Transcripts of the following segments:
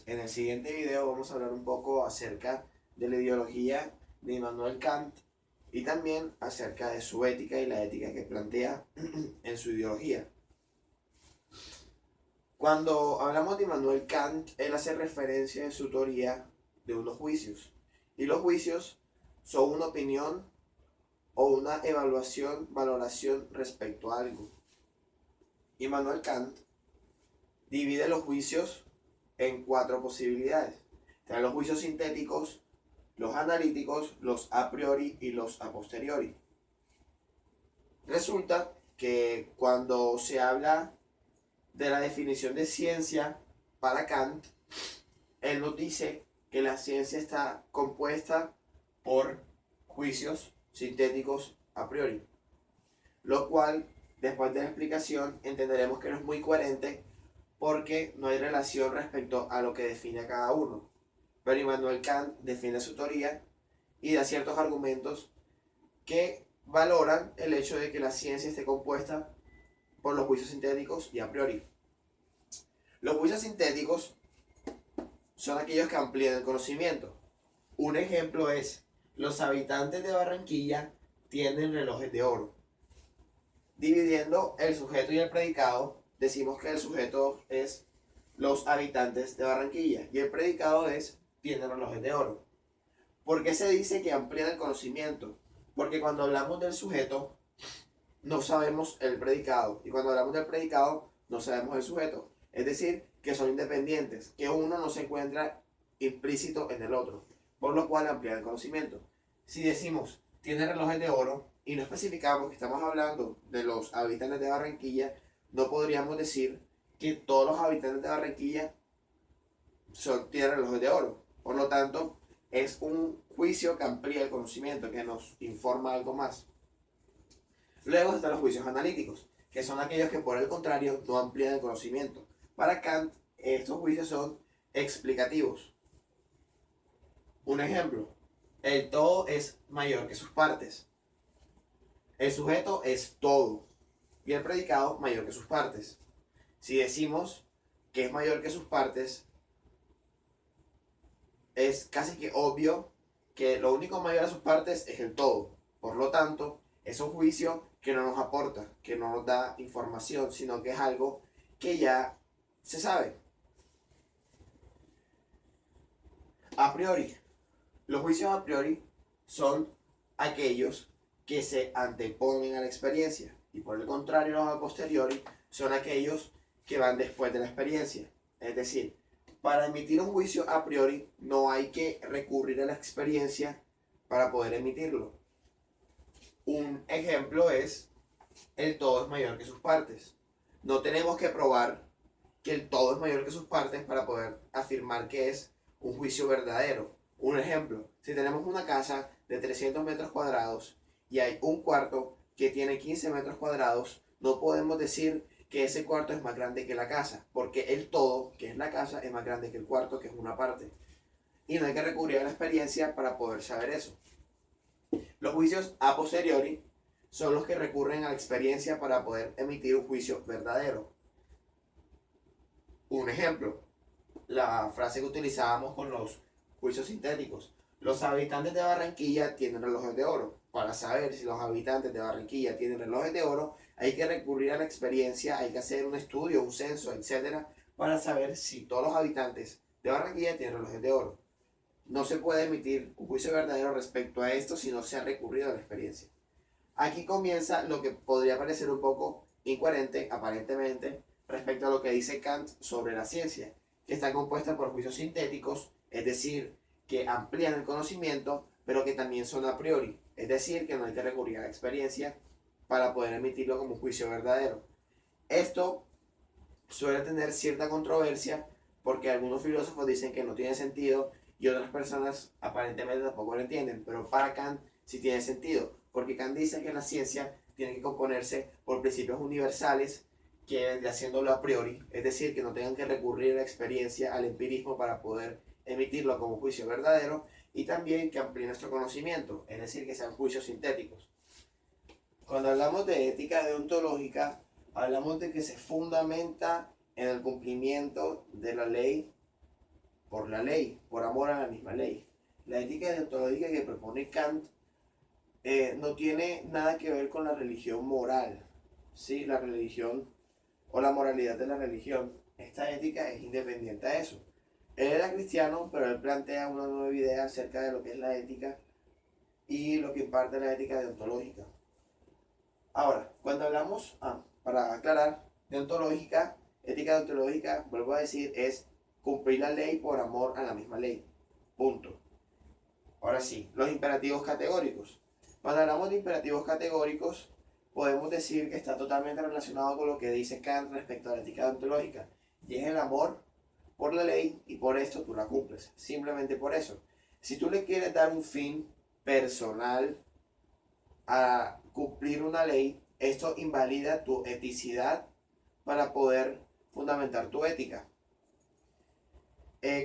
En el siguiente video vamos a hablar un poco acerca de la ideología de Immanuel Kant y también acerca de su ética y la ética que plantea en su ideología. Cuando hablamos de Immanuel Kant, él hace referencia en su teoría de unos juicios. Y los juicios son una opinión o una evaluación, valoración respecto a algo. Immanuel Kant divide los juicios en cuatro posibilidades. Están los juicios sintéticos, los analíticos, los a priori y los a posteriori. Resulta que cuando se habla de la definición de ciencia para Kant, él nos dice que la ciencia está compuesta por juicios sintéticos a priori, lo cual, después de la explicación, entenderemos que no es muy coherente porque no hay relación respecto a lo que define a cada uno. Pero Immanuel Kant defiende su teoría y da ciertos argumentos que valoran el hecho de que la ciencia esté compuesta por los juicios sintéticos y a priori. Los juicios sintéticos son aquellos que amplían el conocimiento. Un ejemplo es, los habitantes de Barranquilla tienen relojes de oro. Dividiendo el sujeto y el predicado, decimos que el sujeto es los habitantes de Barranquilla y el predicado es tienen relojes de oro. ¿Por qué se dice que amplían el conocimiento? Porque cuando hablamos del sujeto, no sabemos el predicado. Y cuando hablamos del predicado, no sabemos el sujeto. Es decir, que son independientes, que uno no se encuentra implícito en el otro. Por lo cual amplían el conocimiento. Si decimos, tiene relojes de oro, y no especificamos que estamos hablando de los habitantes de Barranquilla, no podríamos decir que todos los habitantes de Barranquilla tienen relojes de oro. Por lo tanto, es un juicio que amplía el conocimiento, que nos informa algo más. Luego están los juicios analíticos, que son aquellos que por el contrario no amplían el conocimiento. Para Kant, estos juicios son explicativos. Un ejemplo, el todo es mayor que sus partes. El sujeto es todo y el predicado mayor que sus partes. Si decimos que es mayor que sus partes, es casi que obvio que lo único mayor a sus partes es el todo. Por lo tanto, es un juicio que no nos aporta, que no nos da información, sino que es algo que ya se sabe. A priori, los juicios a priori son aquellos que se anteponen a la experiencia y por el contrario los a posteriori son aquellos que van después de la experiencia. Es decir, para emitir un juicio a priori no hay que recurrir a la experiencia para poder emitirlo. Un ejemplo es el todo es mayor que sus partes. No tenemos que probar que el todo es mayor que sus partes para poder afirmar que es un juicio verdadero. Un ejemplo, si tenemos una casa de 300 metros cuadrados y hay un cuarto que tiene 15 metros cuadrados, no podemos decir que ese cuarto es más grande que la casa, porque el todo, que es la casa, es más grande que el cuarto, que es una parte. Y no hay que recurrir a la experiencia para poder saber eso. Los juicios a posteriori son los que recurren a la experiencia para poder emitir un juicio verdadero. Un ejemplo, la frase que utilizábamos con los juicios sintéticos. Los habitantes de Barranquilla tienen relojes de oro. Para saber si los habitantes de Barranquilla tienen relojes de oro, hay que recurrir a la experiencia, hay que hacer un estudio, un censo, etcétera, para saber si todos los habitantes de Barranquilla tienen relojes de oro. No se puede emitir un juicio verdadero respecto a esto si no se ha recurrido a la experiencia. Aquí comienza lo que podría parecer un poco incoherente, aparentemente, respecto a lo que dice Kant sobre la ciencia, que está compuesta por juicios sintéticos, es decir, que amplían el conocimiento, pero que también son a priori, es decir, que no hay que recurrir a la experiencia para poder emitirlo como un juicio verdadero. Esto suele tener cierta controversia porque algunos filósofos dicen que no tiene sentido y otras personas aparentemente tampoco lo entienden, pero para Kant sí tiene sentido, porque Kant dice que la ciencia tiene que componerse por principios universales que vendría haciéndolo a priori, es decir, que no tengan que recurrir a la experiencia, al empirismo para poder emitirlo como juicio verdadero y también que amplíe nuestro conocimiento, es decir, que sean juicios sintéticos. Cuando hablamos de ética deontológica, hablamos de que se fundamenta en el cumplimiento de la ley por la ley, por amor a la misma ley. La ética deontológica que propone Kant no tiene nada que ver con la religión moral, ¿sí? La religión o la moralidad de la religión. Esta ética es independiente a eso. Él era cristiano, pero él plantea una nueva idea acerca de lo que es la ética y lo que imparte la ética deontológica. Ahora, cuando hablamos, para aclarar, deontológica, ética deontológica, vuelvo a decir, es cumplir la ley por amor a la misma ley. Punto. Ahora sí, los imperativos categóricos. Cuando hablamos de imperativos categóricos, podemos decir que está totalmente relacionado con lo que dice Kant respecto a la ética deontológica. Y es el amor por la ley y por esto tú la cumples. Simplemente por eso. Si tú le quieres dar un fin personal a cumplir una ley, esto invalida tu eticidad para poder fundamentar tu ética.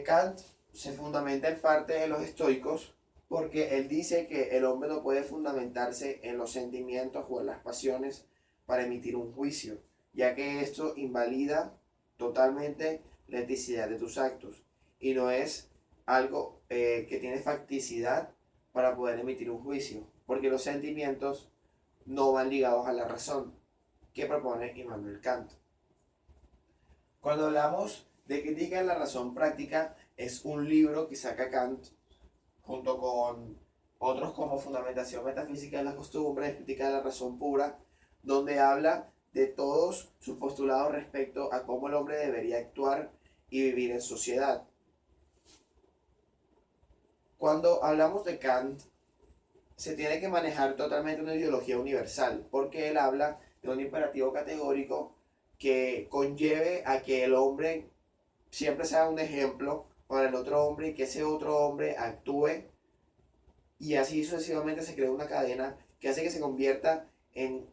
Kant se fundamenta en parte de los estoicos porque él dice que el hombre no puede fundamentarse en los sentimientos o en las pasiones para emitir un juicio, ya que esto invalida totalmente la eticidad de tus actos y no es algo que tiene facticidad para poder emitir un juicio, porque los sentimientos no van ligados a la razón que propone Immanuel Kant. Cuando hablamos de crítica de la razón práctica, es un libro que saca Kant junto con otros como Fundamentación Metafísica de las Costumbres, Crítica de la Razón Pura, donde habla de todos sus postulados respecto a cómo el hombre debería actuar y vivir en sociedad. Cuando hablamos de Kant, se tiene que manejar totalmente una ideología universal, porque él habla de un imperativo categórico que conlleve a que el hombre siempre sea un ejemplo para el otro hombre y que ese otro hombre actúe, y así sucesivamente se crea una cadena que hace que se convierta en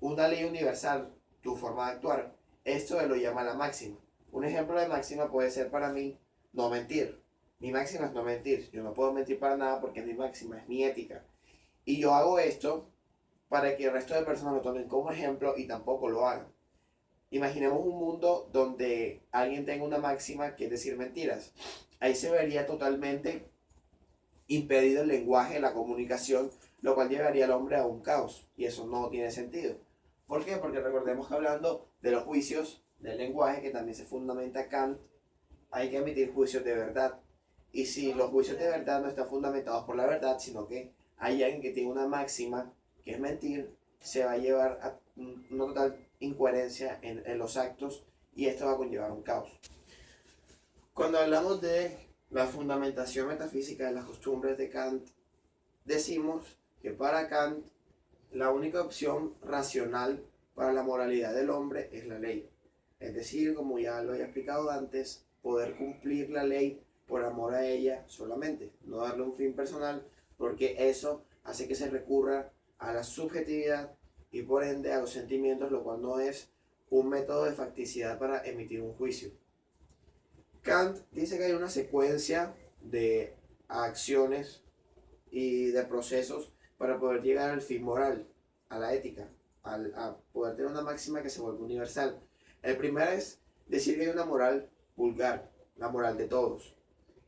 una ley universal tu forma de actuar. Esto él lo llama la máxima. Un ejemplo de máxima puede ser para mí no mentir. Mi máxima es no mentir. Yo no puedo mentir para nada porque es mi máxima, es mi ética. Y yo hago esto para que el resto de personas lo tomen como ejemplo y tampoco lo hagan. Imaginemos un mundo donde alguien tenga una máxima que es decir mentiras. Ahí se vería totalmente impedido el lenguaje, la comunicación, lo cual llevaría al hombre a un caos. Y eso no tiene sentido. ¿Por qué? Porque recordemos que hablando de los juicios del lenguaje, que también se fundamenta Kant, hay que emitir juicios de verdad. Y si los juicios de verdad no están fundamentados por la verdad, sino que hay alguien que tiene una máxima, que es mentir, se va a llevar a una total incoherencia en los actos y esto va a conllevar un caos. Cuando hablamos de la fundamentación metafísica de las costumbres de Kant, decimos que para Kant la única opción racional para la moralidad del hombre es la ley. Es decir, como ya lo he explicado antes, poder cumplir la ley por amor a ella solamente, no darle un fin personal, porque eso hace que se recurra a la subjetividad y por ende a los sentimientos, lo cual no es un método de facticidad para emitir un juicio. Kant dice que hay una secuencia de acciones y de procesos para poder llegar al fin moral, a la ética, a poder tener una máxima que se vuelva universal. El primero es decir que hay una moral vulgar, la moral de todos.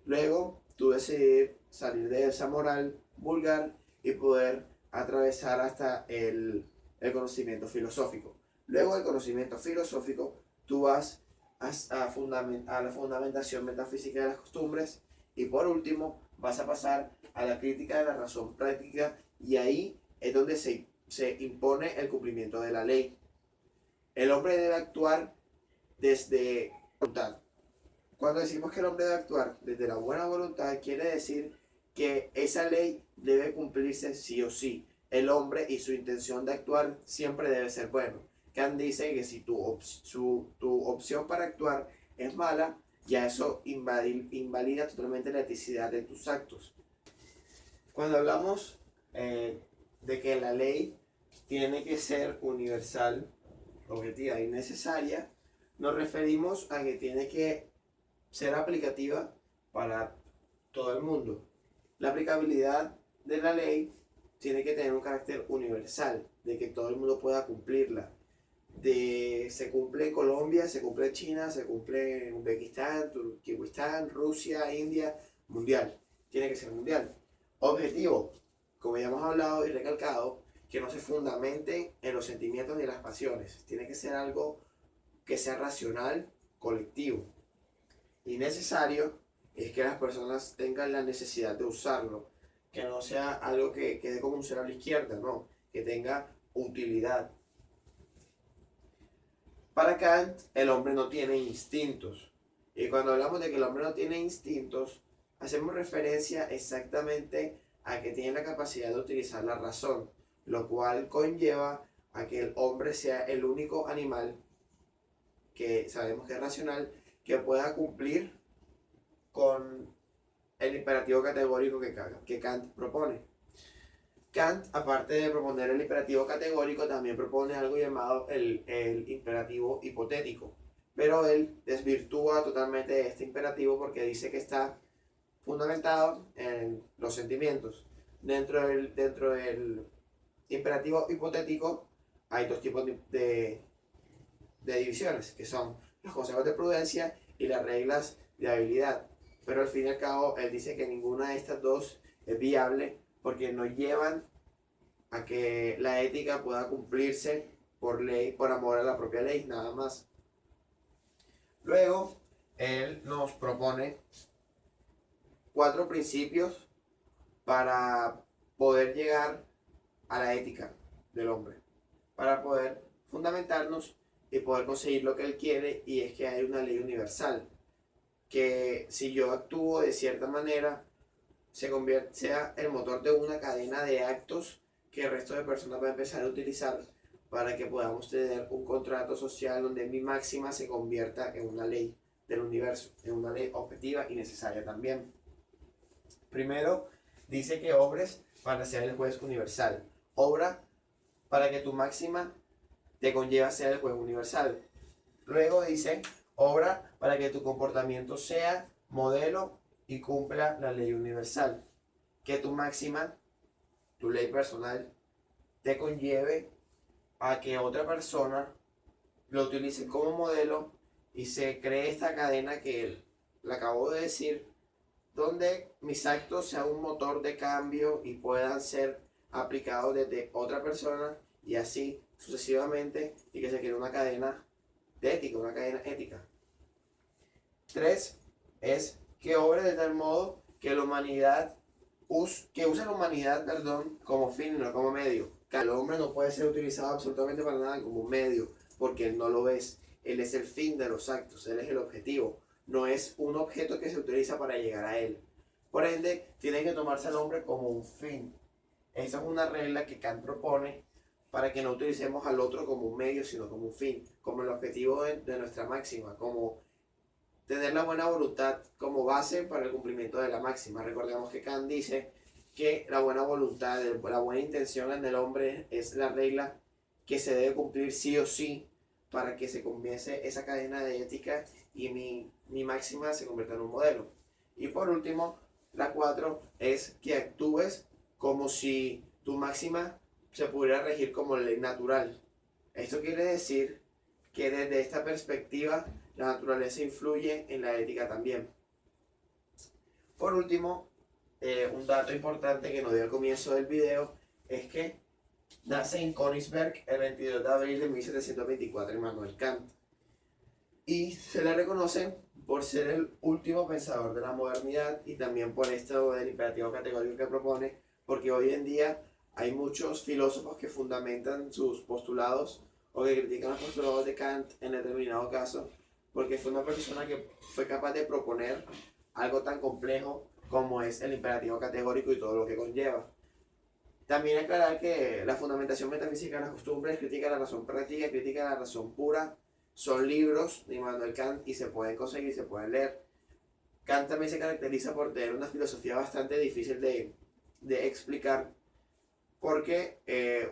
Luego, tú decides salir de esa moral vulgar y poder atravesar hasta el conocimiento filosófico. Luego del conocimiento filosófico, tú vas a la fundamentación metafísica de las costumbres y por último vas a pasar a la crítica de la razón práctica y ahí es donde se impone el cumplimiento de la ley. El hombre debe actuar desde voluntad. Cuando decimos que el hombre debe actuar desde la buena voluntad, quiere decir que esa ley debe cumplirse sí o sí. El hombre y su intención de actuar siempre debe ser bueno. Kant dice que si tu opción para actuar es mala, ya eso invalida totalmente la eticidad de tus actos. Cuando hablamos de que la ley tiene que ser universal, objetiva y necesaria, nos referimos a que tiene que ser aplicativa para todo el mundo. La aplicabilidad de la ley tiene que tener un carácter universal, de que todo el mundo pueda cumplirla. se cumple en Colombia, se cumple en China, se cumple en Uzbekistán, Turkmenistán, Rusia, India, mundial. Tiene que ser mundial. Objetivo, como ya hemos hablado y recalcado, que no se fundamente en los sentimientos ni las pasiones. Tiene que ser algo que sea racional, colectivo. Y necesario es que las personas tengan la necesidad de usarlo. Que no sea algo que quede como un cero a la izquierda, no. Que tenga utilidad. Para Kant, el hombre no tiene instintos. Y cuando hablamos de que el hombre no tiene instintos, hacemos referencia exactamente a que tiene la capacidad de utilizar la razón, lo cual conlleva a que el hombre sea el único animal que sabemos que es racional, que pueda cumplir con el imperativo categórico que Kant propone. Kant, aparte de proponer el imperativo categórico, también propone algo llamado el imperativo hipotético. Pero él desvirtúa totalmente este imperativo porque dice que está fundamentado en los sentimientos. Dentro del imperativo hipotético hay dos tipos de divisiones, que son los consejos de prudencia y las reglas de habilidad. Pero al fin y al cabo, él dice que ninguna de estas dos es viable porque no llevan a que la ética pueda cumplirse por ley, por amor a la propia ley, nada más. Luego, él nos propone 4 principios para poder llegar a la ética del hombre, para poder fundamentarnos y poder conseguir lo que él quiere, y es que hay una ley universal, que si yo actúo de cierta manera, sea el motor de una cadena de actos que el resto de personas va a empezar a utilizar para que podamos tener un contrato social donde mi máxima se convierta en una ley del universo, en una ley objetiva y necesaria también. Primero, dice que obres para ser el juez universal. Obra para que tu máxima te conlleva a ser el juez universal. Luego dice, obra para que tu comportamiento sea modelo y cumpla la ley universal. Que tu máxima, tu ley personal, te conlleve a que otra persona lo utilice como modelo y se cree esta cadena que le acabo de decir, donde mis actos sean un motor de cambio y puedan ser aplicados desde otra persona y así sucesivamente, y que se cree una cadena de ética, una cadena ética. 3 es que obre de tal modo que la humanidad que use la humanidad, como fin y no como medio. Que el hombre no puede ser utilizado absolutamente para nada como un medio, porque él no lo es. Él es el fin de los actos, él es el objetivo. No es un objeto que se utiliza para llegar a él. Por ende, tiene que tomarse al hombre como un fin. Esa es una regla que Kant propone para que no utilicemos al otro como un medio, sino como un fin, como el objetivo de nuestra máxima, como tener la buena voluntad como base para el cumplimiento de la máxima. Recordemos que Kant dice que la buena voluntad, la buena intención en el hombre es la regla que se debe cumplir sí o sí para que se comience esa cadena de ética y mi máxima se convierta en un modelo. Y por último, la 4 es que actúes como si tu máxima se pudiera regir como ley natural. Esto quiere decir que desde esta perspectiva la naturaleza influye en la ética también. Por último, un dato importante que nos dio al comienzo del video es que nace en Königsberg el 22 de abril de 1724 Immanuel Kant, y se le reconoce por ser el último pensador de la modernidad y también por esto del imperativo categórico que propone, porque hoy en día hay muchos filósofos que fundamentan sus postulados o que critican los postulados de Kant en determinado caso, porque fue una persona que fue capaz de proponer algo tan complejo como es el imperativo categórico y todo lo que conlleva. También aclarar que la fundamentación metafísica de las costumbres, crítica a la razón práctica, crítica a la razón pura, son libros de Immanuel Kant y se pueden conseguir, se pueden leer. Kant también se caracteriza por tener una filosofía bastante difícil de explicar, porque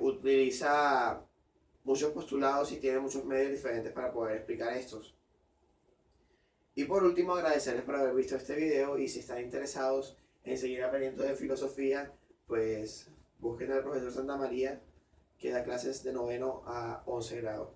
utiliza muchos postulados y tiene muchos medios diferentes para poder explicar estos. Y por último, agradecerles por haber visto este video, y si están interesados en seguir aprendiendo de filosofía, pues busquen al profesor Santa María, que da clases de 9º a 11 grado.